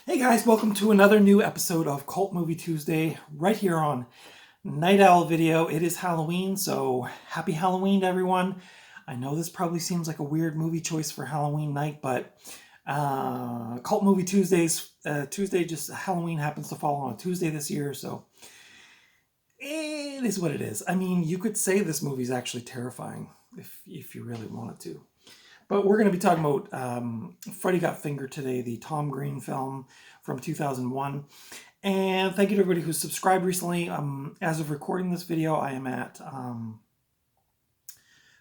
Hey guys, welcome to another new episode of Cult Movie Tuesday right here on Night Owl Video. It is Halloween, so happy Halloween to everyone. I know this probably seems like a weird movie choice for Halloween night, but Cult Movie Tuesday, just Halloween happens to fall on a Tuesday this year, so it is what it is. I mean, you could say this movie's actually terrifying if you really wanted to. But we're going to be talking about Freddy Got Fingered today, the Tom Green film from 2001. And thank you to everybody who's subscribed recently. As of recording this video, I am at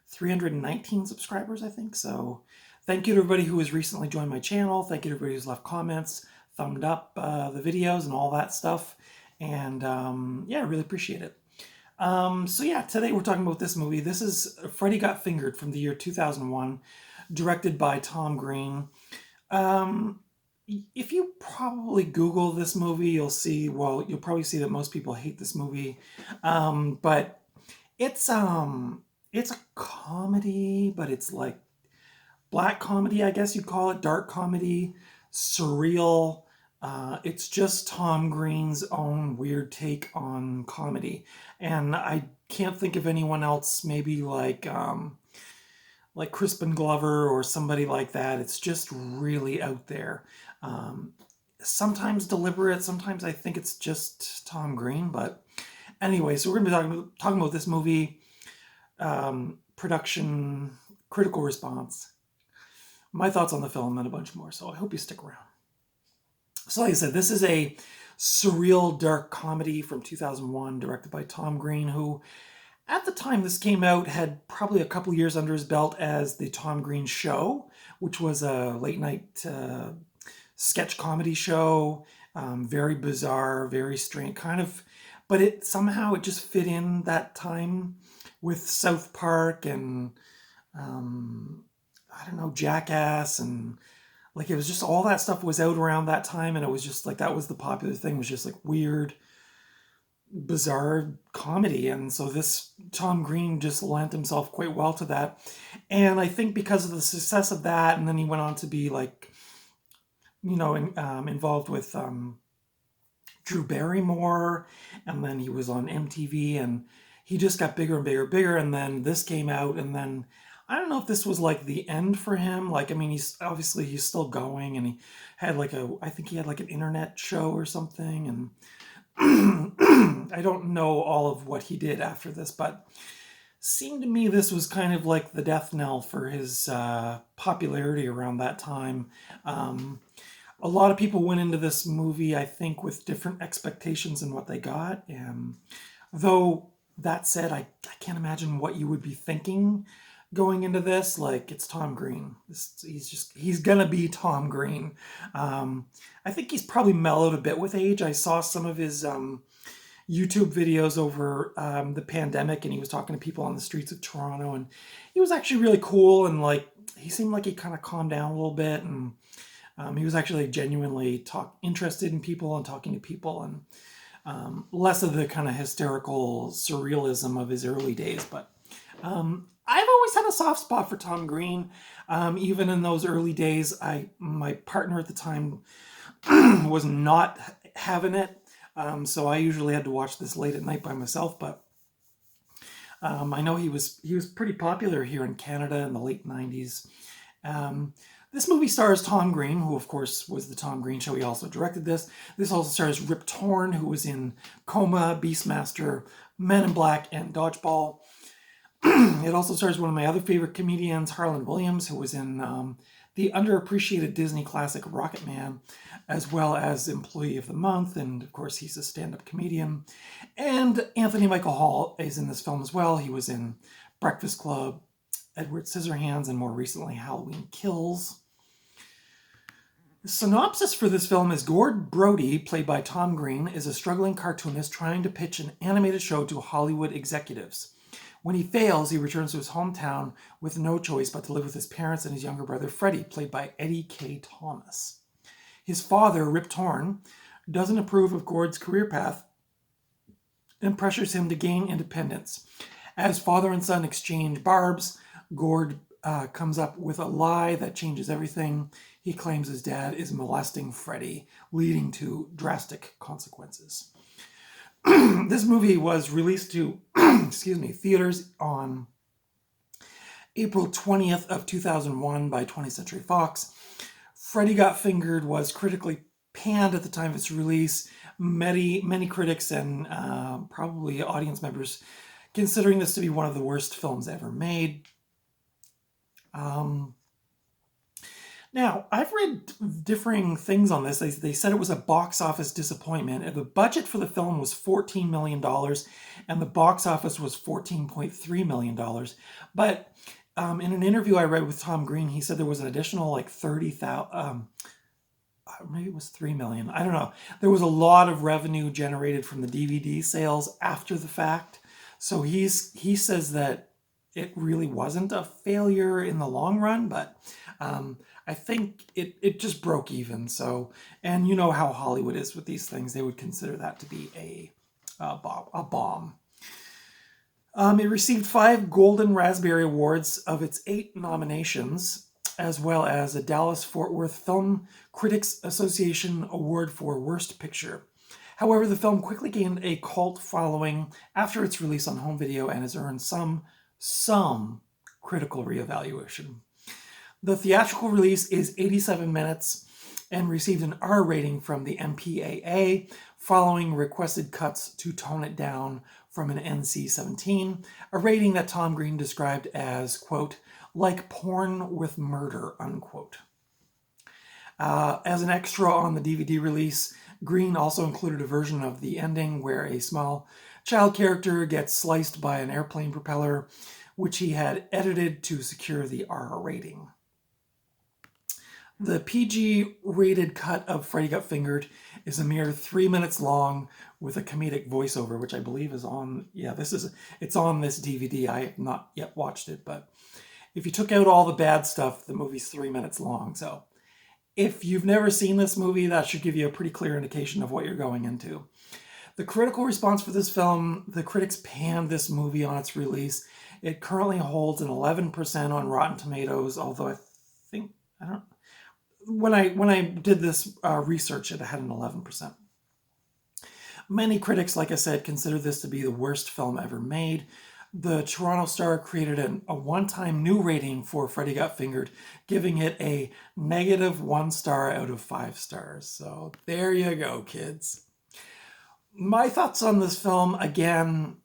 319 subscribers, I think. So thank you to everybody who has recently joined my channel. Thank you to everybody who's left comments, thumbed up the videos and all that stuff. And yeah, I really appreciate it. So yeah, today we're talking about this movie. This is Freddy Got Fingered from the year 2001. Directed by Tom Green. If you probably Google this movie, you'll probably see that most people hate this movie. But it's a comedy, but it's like black comedy, I guess you'd call it, dark comedy, surreal. It's just Tom Green's own weird take on comedy. And I can't think of anyone else, maybe like Crispin Glover or somebody like that. It's just really out there. Sometimes deliberate, sometimes I think it's just Tom Green. But anyway, so we're going to be talking about this movie, production, critical response, my thoughts on the film, and a bunch more. So I hope you stick around. So like I said, this is a surreal dark comedy from 2001 directed by Tom Green, who at the time this came out had probably a couple years under his belt as the Tom Green Show, which was a late night sketch comedy show, very bizarre, very strange, kind of, but it just fit in that time with South Park and I don't know, Jackass, and like it was just all that stuff was out around that time, and it was just like that was the popular thing, was just like weird, bizarre comedy. And so this Tom Green just lent himself quite well to that. And I think because of the success of that, and then he went on to be like, involved with Drew Barrymore, and then he was on MTV, and he just got bigger and bigger and bigger. And then this came out, and then I don't know if this was like the end for him. Like, I mean, he's still going, and he had I think he had like an internet show or something, and I don't know all of what he did after this, but seemed to me this was kind of like the death knell for his popularity around that time. A lot of people went into this movie, I think, with different expectations than what they got. And though that said, I can't imagine what you would be thinking going into this. Like, it's Tom Green. He's gonna be Tom Green. I think he's probably mellowed a bit with age. I saw some of his YouTube videos over the pandemic, and he was talking to people on the streets of Toronto, and he was actually really cool, and like he seemed like he kind of calmed down a little bit, and he was actually genuinely interested in people and talking to people, and less of the kind of hysterical surrealism of his early days. But I've always had a soft spot for Tom Green. Even in those early days, my partner at the time was not having it. So I usually had to watch this late at night by myself. But I know he was pretty popular here in Canada in the late 90s. This movie stars Tom Green, who of course was the Tom Green Show. He also directed this. This also stars Rip Torn, who was in Coma, Beastmaster, Men in Black, and Dodgeball. It also stars one of my other favorite comedians, Harland Williams, who was in the underappreciated Disney classic Rocketman, as well as Employee of the Month, and of course he's a stand-up comedian. And Anthony Michael Hall is in this film as well. He was in Breakfast Club, Edward Scissorhands, and more recently Halloween Kills. The synopsis for this film is Gord Brody, played by Tom Green, is a struggling cartoonist trying to pitch an animated show to Hollywood executives. When he fails, he returns to his hometown with no choice but to live with his parents and his younger brother Freddy, played by Eddie K. Thomas. His father, Rip Torn, doesn't approve of Gord's career path and pressures him to gain independence. As father and son exchange barbs, Gord comes up with a lie that changes everything. He claims his dad is molesting Freddy, leading to drastic consequences. This movie was released to theaters on April 20th of 2001 by 20th Century Fox. Freddy Got Fingered was critically panned at the time of its release. Many critics and probably audience members considering this to be one of the worst films ever made. Now, I've read differing things on this. They said it was a box office disappointment. The budget for the film was $14 million, and the box office was $14.3 million. But in an interview I read with Tom Green, he said there was an additional like 30,000, maybe it was 3 million. I don't know. There was a lot of revenue generated from the DVD sales after the fact. So he says that it really wasn't a failure in the long run, but I think it just broke even. So, and you know how Hollywood is with these things. They would consider that to be a bomb. It received 5 Golden Raspberry Awards of its 8 nominations, as well as a Dallas-Fort Worth Film Critics Association Award for Worst Picture. However, the film quickly gained a cult following after its release on home video and has earned some critical reevaluation. The theatrical release is 87 minutes and received an R rating from the MPAA following requested cuts to tone it down from an NC-17, a rating that Tom Green described as, quote, like porn with murder, unquote. As an extra on the DVD release, Green also included a version of the ending where a small child character gets sliced by an airplane propeller, which he had edited to secure the R rating. The PG-rated cut of Freddy Got Fingered is a mere 3 minutes long with a comedic voiceover, which I believe is on, it's on this DVD. I have not yet watched it, but if you took out all the bad stuff, the movie's 3 minutes long. So if you've never seen this movie, that should give you a pretty clear indication of what you're going into. The critical response for this film, the critics panned this movie on its release. It currently holds an 11% on Rotten Tomatoes, although when I did this research, it had an 11%. Many critics, like I said, consider this to be the worst film ever made. The Toronto Star created a one-time new rating for Freddy Got Fingered, giving it a -1 star out of 5 stars. So there you go, kids. My thoughts on this film, again,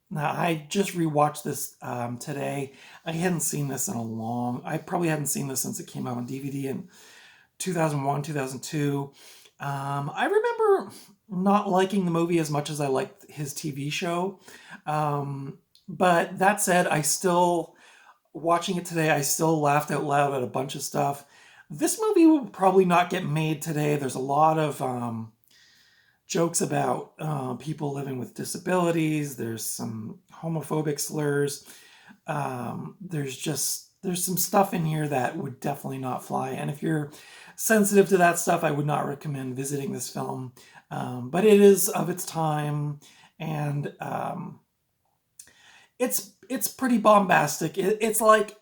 now I just rewatched this today. I hadn't seen this I probably hadn't seen this since it came out on DVD in 2001, 2002. I remember not liking the movie as much as I liked his TV show. But that said, watching it today, I still laughed out loud at a bunch of stuff. This movie will probably not get made today. There's a lot of jokes about people living with disabilities. There's some homophobic slurs. There's some stuff in here that would definitely not fly. And if you're sensitive to that stuff, I would not recommend visiting this film. But it is of its time, and it's pretty bombastic. It's like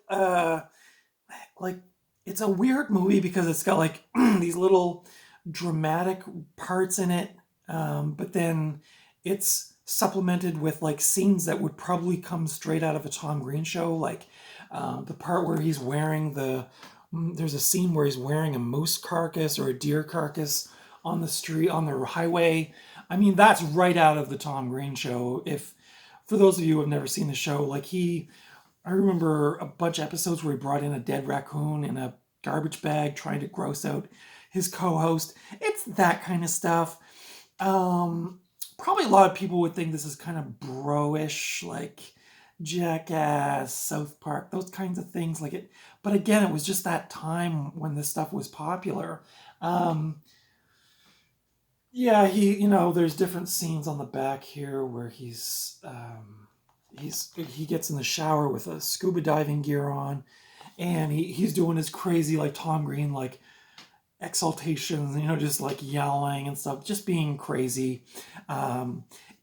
it's a weird movie because it's got like these little dramatic parts in it, but then it's supplemented with like scenes that would probably come straight out of a Tom Green show, like the part where he's wearing there's a scene where he's wearing a moose carcass or a deer carcass on the street, on the highway. I mean, that's right out of the Tom Green show. For those of you who have never seen the show, like I remember a bunch of episodes where he brought in a dead raccoon in a garbage bag trying to gross out his co-host. It's that kind of stuff. Probably a lot of people would think this is kind of bro-ish, like Jackass, South Park, those kinds of things like it. But again, it was just that time when this stuff was popular. Yeah, there's different scenes on the back here where he gets in the shower with a scuba diving gear on, and he's doing his crazy like Tom Green like exaltations, just like yelling and stuff, just being crazy.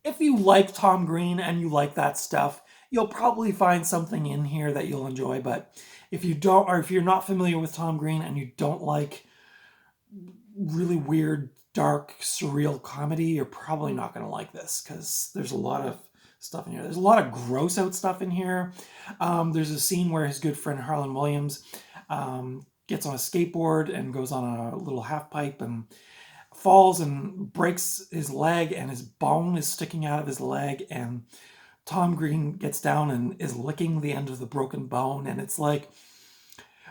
If you like Tom Green and you like that stuff, you'll probably find something in here that you'll enjoy. But if you don't, or if you're not familiar with Tom Green and you don't like really weird, dark, surreal comedy, you're probably not going to like this because there's a lot of stuff in here. There's a lot of gross out stuff in here. There's a scene where his good friend Harlan Williams gets on a skateboard and goes on a little half pipe and falls and breaks his leg, and his bone is sticking out of his leg, and Tom Green gets down and is licking the end of the broken bone. And it's like,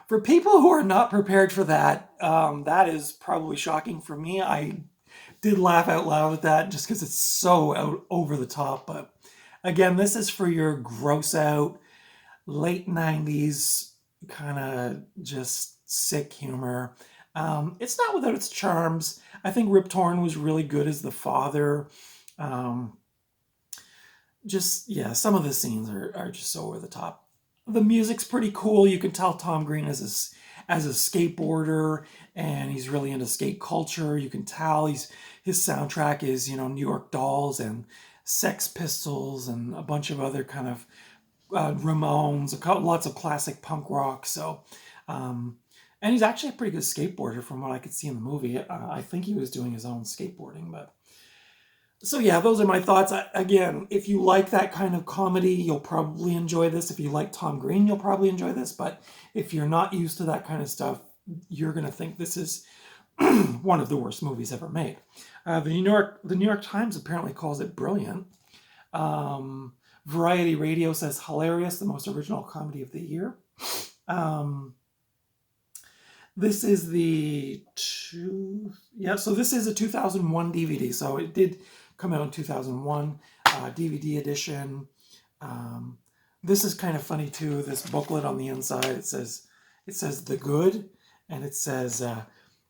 for people who are not prepared for that, that is probably shocking for me. I did laugh out loud at that just because it's so out over the top. But again, this is for your gross out, late 90s kind of just sick humor. It's not without its charms. I think Rip Torn was really good as the father. Yeah, some of the scenes are just so over the top. The music's pretty cool. You can tell Tom Green as a skateboarder, and he's really into skate culture. You can tell his soundtrack is, New York Dolls and Sex Pistols and a bunch of other kind of Ramones, lots of classic punk rock. So, and he's actually a pretty good skateboarder from what I could see in the movie. I think he was doing his own skateboarding, but. So yeah, those are my thoughts. Again, if you like that kind of comedy, you'll probably enjoy this. If you like Tom Green, you'll probably enjoy this. But if you're not used to that kind of stuff, you're going to think this is one of the worst movies ever made. The New York Times apparently calls it brilliant. Variety Radio says hilarious, the most original comedy of the year. This is so this is a 2001 DVD. So it did come out in 2001, DVD edition. This is kind of funny too. This booklet on the inside, it says The Good, and it says,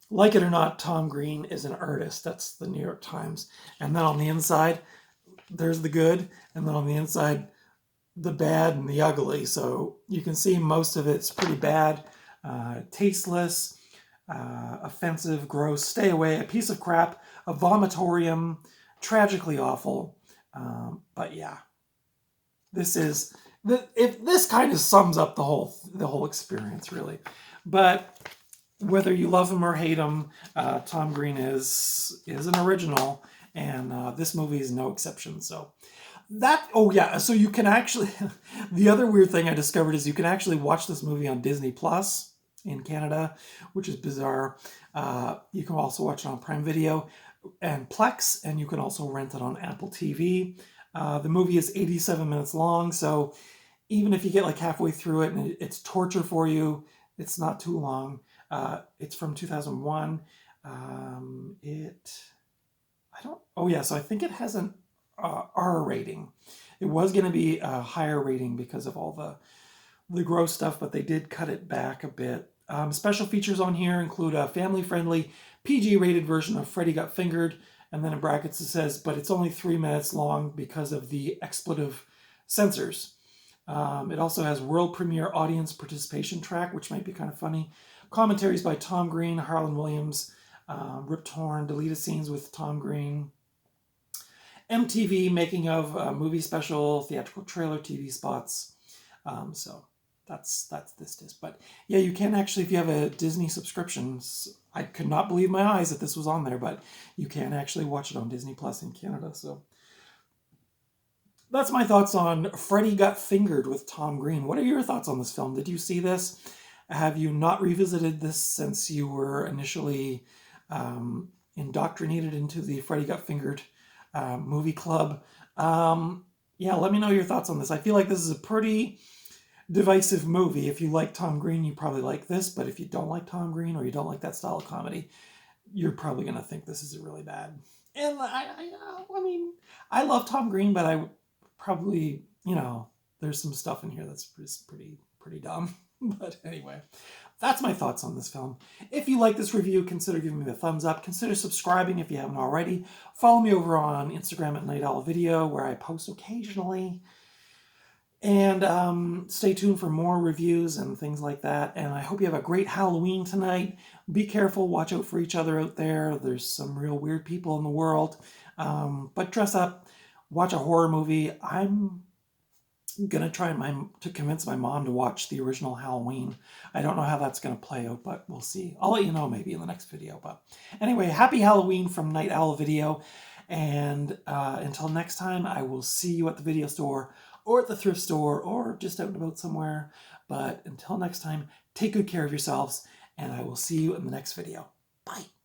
like it or not, Tom Green is an artist. That's the New York Times. And then on the inside, there's The Good, and then on the inside, the bad and the ugly. So you can see most of it's pretty bad, tasteless, offensive, gross, stay away, a piece of crap, a vomitorium, tragically awful. But yeah, this kind of sums up the whole experience, really. But whether you love him or hate him, Tom Green is an original, and this movie is no exception. So so you can actually, the other weird thing I discovered is you can actually watch this movie on Disney Plus in Canada, which is bizarre. You can also watch it on Prime Video and Plex, and you can also rent it on Apple TV. The movie is 87 minutes long, so even if you get like halfway through it and it's torture for you, it's not too long. It's from 2001. So I think it has an R rating. It was going to be a higher rating because of all the gross stuff, but they did cut it back a bit. Special features on here include a family-friendly, PG-rated version of Freddy Got Fingered, and then in brackets it says, but it's only 3 minutes long because of the expletive censors. It also has world premiere audience participation track, which might be kind of funny. Commentaries by Tom Green, Harlan Williams, Rip Torn, deleted scenes with Tom Green, MTV making of movie special, theatrical trailer, TV spots. So that's this disc. But yeah, you can actually, if you have a Disney subscription, I could not believe my eyes that this was on there, but you can actually watch it on Disney Plus in Canada. So that's my thoughts on Freddy Got Fingered with Tom Green. What are your thoughts on this film? Did you see this? Have you not revisited this since you were initially indoctrinated into the Freddy Got Fingered movie club? Yeah, let me know your thoughts on this. I feel like this is a pretty divisive movie. If you like Tom Green, you probably like this, but if you don't like Tom Green or you don't like that style of comedy, you're probably going to think this is really bad. And I mean, I love Tom Green, but I probably, there's some stuff in here that's pretty dumb. But anyway, that's my thoughts on this film. If you like this review, consider giving me the thumbs up. Consider subscribing if you haven't already. Follow me over on Instagram at Night Owl Video, where I post occasionally. And stay tuned for more reviews and things like that. And I hope you have a great Halloween tonight. Be careful. Watch out for each other out there. There's some real weird people in the world. But dress up. Watch a horror movie. I'm gonna try to convince my mom to watch the original Halloween. I don't know how that's gonna play out, but we'll see. I'll let you know maybe in the next video. But anyway, happy Halloween from Night Owl Video. And until next time, I will see you at the video store or at the thrift store or just out and about somewhere. But until next time, take good care of yourselves, and I will see you in the next video. Bye.